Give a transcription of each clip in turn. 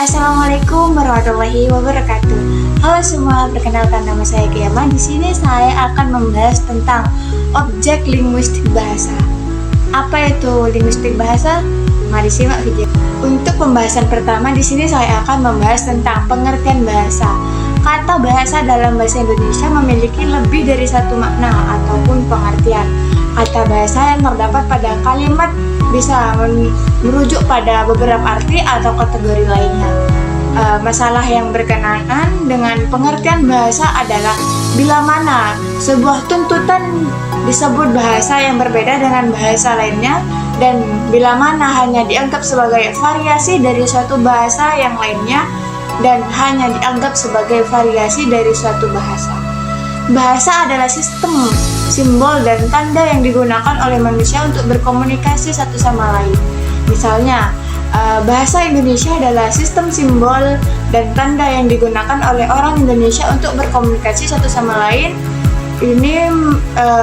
Assalamualaikum warahmatullahi wabarakatuh. Halo semua, perkenalkan nama saya Kiama. Di sini saya akan membahas tentang objek linguistik bahasa. Apa itu linguistik bahasa? Mari simak video. Untuk pembahasan pertama di sini saya akan membahas tentang pengertian bahasa. Kata bahasa dalam bahasa Indonesia memiliki lebih dari satu makna ataupun pengertian. Kata bahasa yang terdapat pada kalimat bisa merujuk pada beberapa arti atau kategori lainnya. Masalah yang berkenaan dengan pengertian bahasa adalah bila mana sebuah tuntutan disebut bahasa yang berbeda dengan bahasa lainnya, dan bila mana hanya dianggap sebagai variasi dari suatu bahasa yang lainnya dan hanya dianggap sebagai variasi dari suatu bahasa. Bahasa adalah sistem, simbol, dan tanda yang digunakan oleh manusia untuk berkomunikasi satu sama lain. Misalnya, bahasa Indonesia adalah sistem simbol dan tanda yang digunakan oleh orang Indonesia untuk berkomunikasi satu sama lain. Ini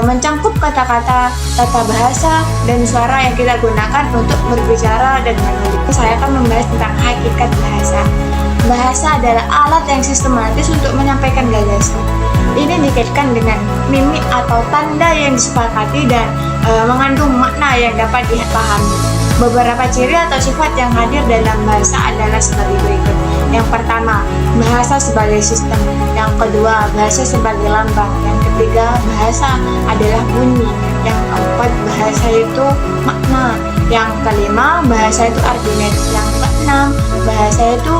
mencangkup kata-kata, tata bahasa, dan suara yang kita gunakan untuk berbicara dan menulis. Saya akan membahas tentang hakikat bahasa. Bahasa adalah alat yang sistematis untuk menyampaikan gagasan. Ini dikaitkan dengan mimik atau tanda yang disepakati dan mengandung makna yang dapat dipahami. Beberapa ciri atau sifat yang hadir dalam bahasa adalah sebagai berikut. Yang pertama, bahasa sebagai sistem. Yang kedua, bahasa sebagai lambang. Yang ketiga, bahasa adalah bunyi. Yang keempat, bahasa itu makna. Yang kelima, bahasa itu argumen. Yang keenam, bahasa itu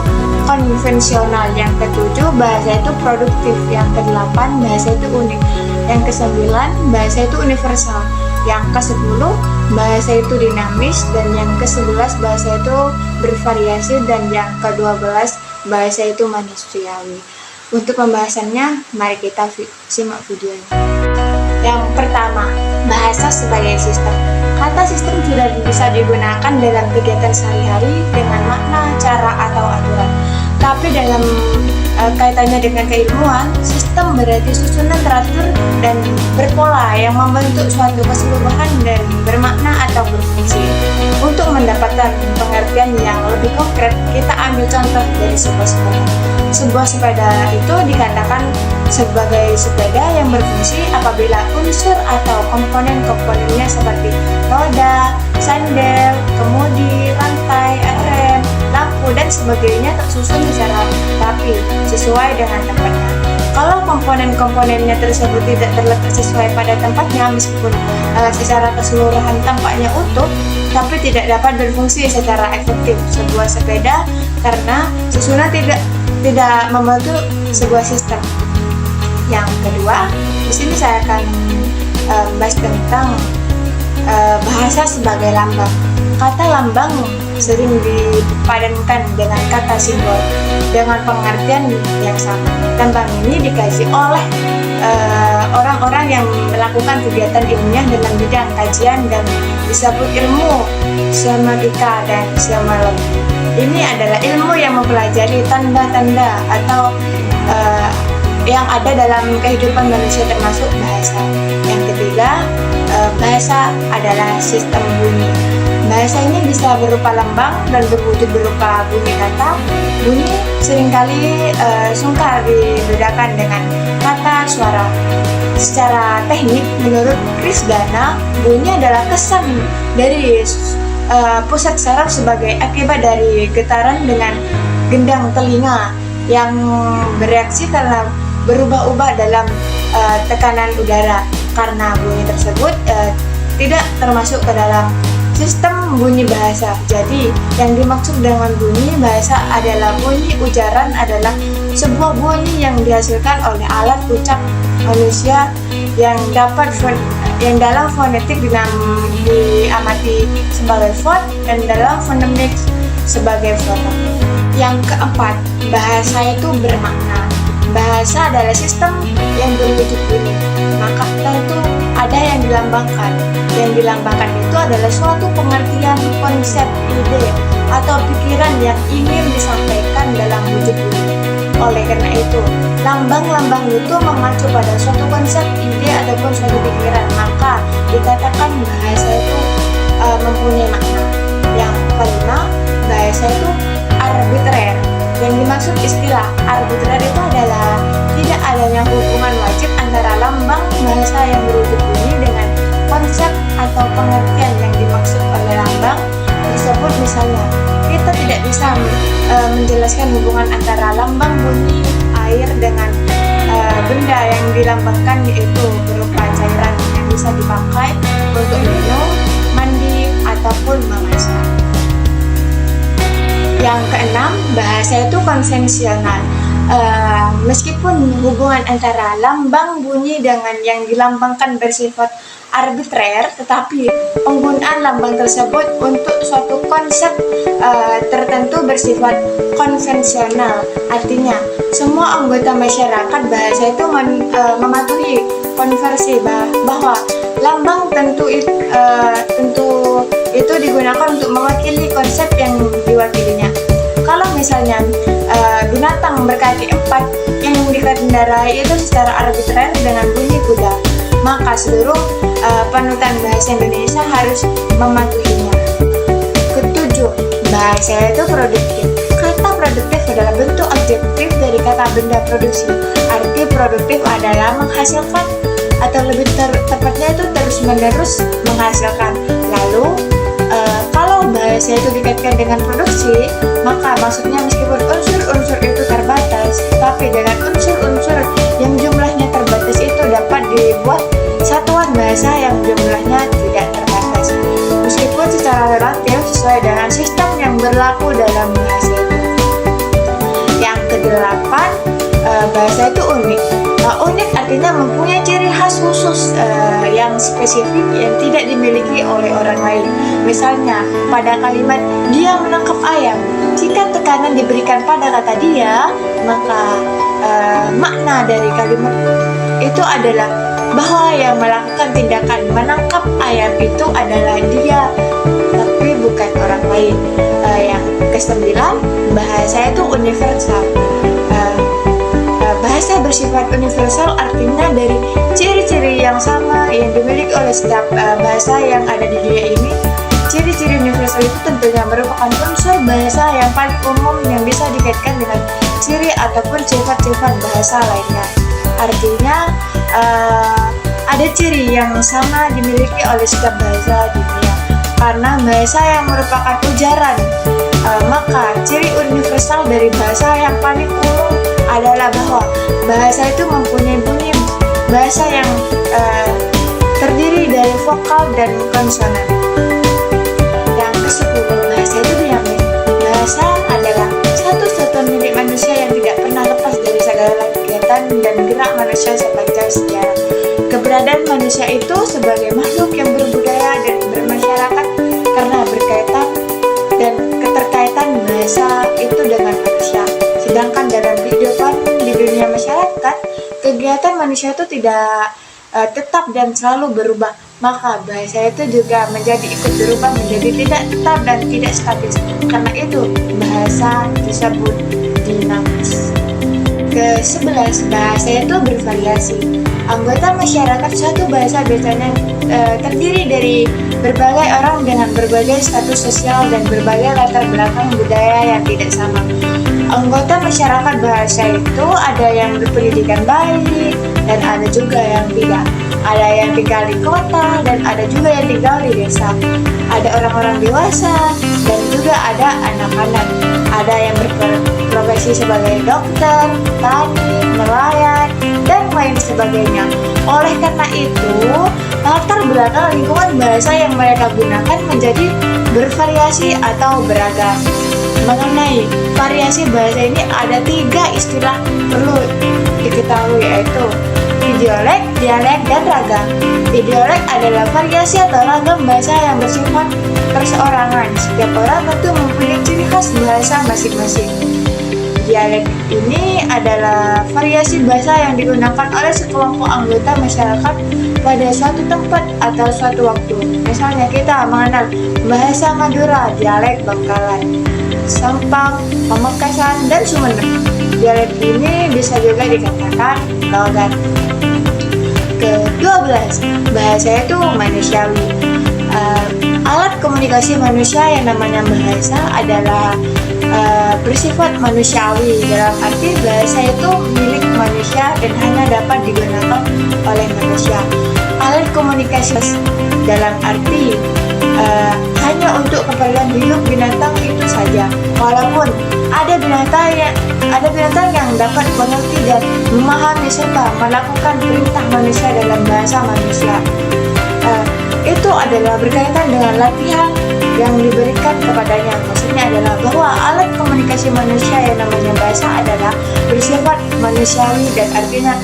konvensional. Yang ketujuh, bahasa itu produktif. Yang kedelapan, bahasa itu unik. Yang kesembilan, bahasa itu universal. Yang ke-10, bahasa itu dinamis. Dan yang ke-11, bahasa itu bervariasi. Dan yang ke-12, bahasa itu manusiawi. Untuk pembahasannya, mari kita simak videonya. Yang pertama, bahasa sebagai sistem. Kata sistem sudah bisa digunakan dalam kegiatan sehari-hari dengan makna, cara, atau aturan. Tapi dalam kaitannya dengan keilmuan, sistem berarti susunan teratur dan berpola yang membentuk suatu keseluruhan dan bermakna atau berfungsi. Untuk mendapatkan pengertian yang lebih konkret, kita ambil contoh dari sebuah sepeda. Sebuah sepeda itu dikatakan sebagai sepeda yang berfungsi apabila unsur atau komponen-komponennya seperti roda, sandal, kemudi, rantai, rem, lampu, dan sebagainya tersusun secara rapi sesuai dengan tempatnya. Kalau komponen-komponennya tersebut tidak terletak sesuai pada tempatnya, meskipun secara keseluruhan tampaknya utuh, tapi tidak dapat berfungsi secara efektif sebuah sepeda karena susunan tidak membentuk sebuah sistem. Yang kedua, di sini saya akan bahas tentang bahasa sebagai lambang. Kata lambang sering dipadankan dengan kata simbol dengan pengertian yang sama. Lambang ini dikaji oleh orang-orang yang melakukan kegiatan ilmiah dalam bidang kajian dan disebut ilmu semiotika dan semiologi. Ini adalah ilmu yang mempelajari tanda-tanda atau yang ada dalam kehidupan manusia termasuk bahasa. Yang ketiga, bahasa adalah sistem bunyi. Bahasa ini bisa berupa lambang dan berwujud berupa bunyi kata. Bunyi seringkali sungkar dibedakan dengan kata suara. Secara teknik, menurut Krisdana, bunyi adalah kesan dari pusat saraf sebagai akibat dari getaran dengan gendang telinga yang bereaksi karena berubah-ubah dalam tekanan udara. Karena bunyi tersebut tidak termasuk ke dalam sistem bunyi bahasa. Jadi, yang dimaksud dengan bunyi bahasa adalah bunyi ujaran adalah sebuah bunyi yang dihasilkan oleh alat ucap manusia yang dalam fonetik diamati sebagai font dan dalam fonemik sebagai fonem. Yang keempat, bahasa itu bermakna. Bahasa adalah sistem yang berwujud bunyi, maka tentu ada yang dilambangkan. Yang dilambangkan itu adalah suatu pengertian, konsep, ide, atau pikiran yang ingin disampaikan dalam wujud bunyi. Oleh karena itu, lambang-lambang itu mengacu pada suatu konsep, ide, ataupun suatu pikiran, maka dikatakan bahasa itu mempunyai makna. Yang kelima, bahasa itu arbitrer. Maksud istilah arbitrer itu adalah tidak adanya hubungan wajib antara lambang bahasa yang merujuk bunyi dengan konsep atau pengertian yang dimaksud oleh lambang tersebut. Misalnya, kita tidak bisa menjelaskan hubungan antara lambang bunyi air dengan benda yang dilambangkan, yaitu berupa cairan yang bisa dipakai untuk minum, mandi, ataupun memasak. Yang keenam, bahasa itu konvensional. Meskipun hubungan antara lambang bunyi dengan yang dilambangkan bersifat arbitrer, tetapi penggunaan lambang tersebut untuk suatu konsep tertentu bersifat konvensional. Artinya, semua anggota masyarakat bahasa itu mematuhi konversi bahwa lambang tentu itu digunakan untuk mewakili konsep yang diwakilinya. Kalau misalnya binatang berkaki 4 yang dikendarai itu secara arbitrer dengan bunyi kuda, maka seluruh panutan bahasa Indonesia harus mematuhinya. Ketujuh, bahasa itu produktif. Kata produktif adalah bentuk adjektif dari kata benda produksi. Arti produktif adalah menghasilkan, atau lebih tepatnya itu terus-menerus menghasilkan. Lalu kalau bahasa itu dikaitkan dengan produksi, maka maksudnya meskipun unsur-unsur itu terbatas, tapi dengan unsur-unsur yang jumlahnya terbatas itu dapat dibuat satuan bahasa yang jumlahnya tidak terbatas, meskipun secara relatif sesuai dengan sistem yang berlaku dalam bahasa itu. Yang kedelapan, bahasa itu unik. Unik artinya mempunyai ciri khas khusus yang spesifik yang tidak dimiliki oleh orang lain. Misalnya, pada kalimat dia menangkap ayam, jika tekanan diberikan pada kata dia, maka makna dari kalimat itu adalah bahwa yang melakukan tindakan menangkap ayam itu adalah dia, tapi bukan orang lain. Yang kesembilan, bahasa itu universal. Bahasa bersifat universal artinya dari ciri-ciri yang sama yang dimiliki oleh setiap bahasa yang ada di dunia ini. Ciri-ciri universal itu tentunya merupakan unsur bahasa yang paling umum yang bisa dikaitkan dengan ciri ataupun sifat-sifat bahasa lainnya. Artinya ada ciri yang sama dimiliki oleh setiap bahasa di dunia. Karena bahasa yang merupakan ujaran, maka ciri universal dari bahasa yang paling umum adalah bahwa bahasa itu mempunyai bunyi bahasa yang terdiri dari vokal dan konsonan. Yang ke-10, bahasa itu dinamis. Bahasa adalah satu-satuan milik manusia yang tidak pernah lepas dari segala kegiatan dan gerak manusia sepanjang sejarah. Keberadaan manusia itu sebagai makhluk yang berbudaya dan bermasyarakat karena berkaitan dan keterkaitan bahasa itu dengan manusia. Sedangkan dalam kehidupan di dunia masyarakat, kegiatan manusia itu tidak tetap dan selalu berubah, maka bahasa itu juga menjadi ikut berubah menjadi tidak tetap dan tidak statis. Karena itu bahasa disebut dinamis. Ke-11, bahasa itu bervariasi. Anggota masyarakat suatu bahasa biasanya terdiri dari berbagai orang dengan berbagai status sosial dan berbagai latar belakang budaya yang tidak sama. Anggota masyarakat bahasa itu ada yang berpendidikan baik dan ada juga yang tidak. Ada yang tinggal di kota dan ada juga yang tinggal di desa. Ada orang-orang dewasa dan juga ada anak-anak. Ada yang berprofesi sebagai dokter, petani, nelayan, dan lain sebagainya. Oleh karena itu, latar belakang lingkungan bahasa yang mereka gunakan menjadi bervariasi atau beragam. Mengenai variasi bahasa ini ada 3 istilah perlu diketahui, yaitu idiolek, dialek, dan ragam. Idiolek adalah variasi atau ragam bahasa yang bersifat perseorangan. Setiap orang tentu mempunyai ciri khas bahasa masing-masing. Dialek ini adalah variasi bahasa yang digunakan oleh sekelompok anggota masyarakat pada suatu tempat atau suatu waktu. Misalnya kita mengenal bahasa Madura, dialek Bangkalan, Sampang, Pamekasan, dan Sumeneb. Dialek ini bisa juga dikatakan logat. Ke-12, bahasa itu manusiawi. Alat komunikasi manusia yang namanya bahasa adalah bersifat manusiawi, dalam arti bahasa itu milik manusia dan hanya dapat digunakan oleh manusia. Alat komunikasi dalam arti hanya untuk keperluan hidup binatang itu saja. Walaupun ada binatang yang dapat mengerti dan memahami serta melakukan perintah manusia dalam bahasa manusia. Itu adalah berkaitan dengan latihan yang diberikan kepadanya. Maksudnya adalah bahwa alat komunikasi manusia yang namanya bahasa adalah bersifat manusiawi dan artinya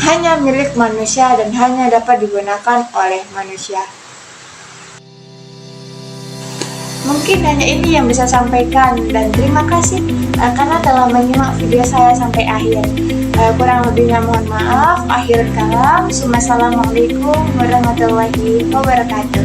hanya milik manusia dan hanya dapat digunakan oleh manusia. Mungkin hanya ini yang bisa sampaikan dan terima kasih karena telah menyimak video saya sampai akhir. Kurang lebihnya mohon maaf. Akhir kalam. Wassalamualaikum warahmatullahi wabarakatuh.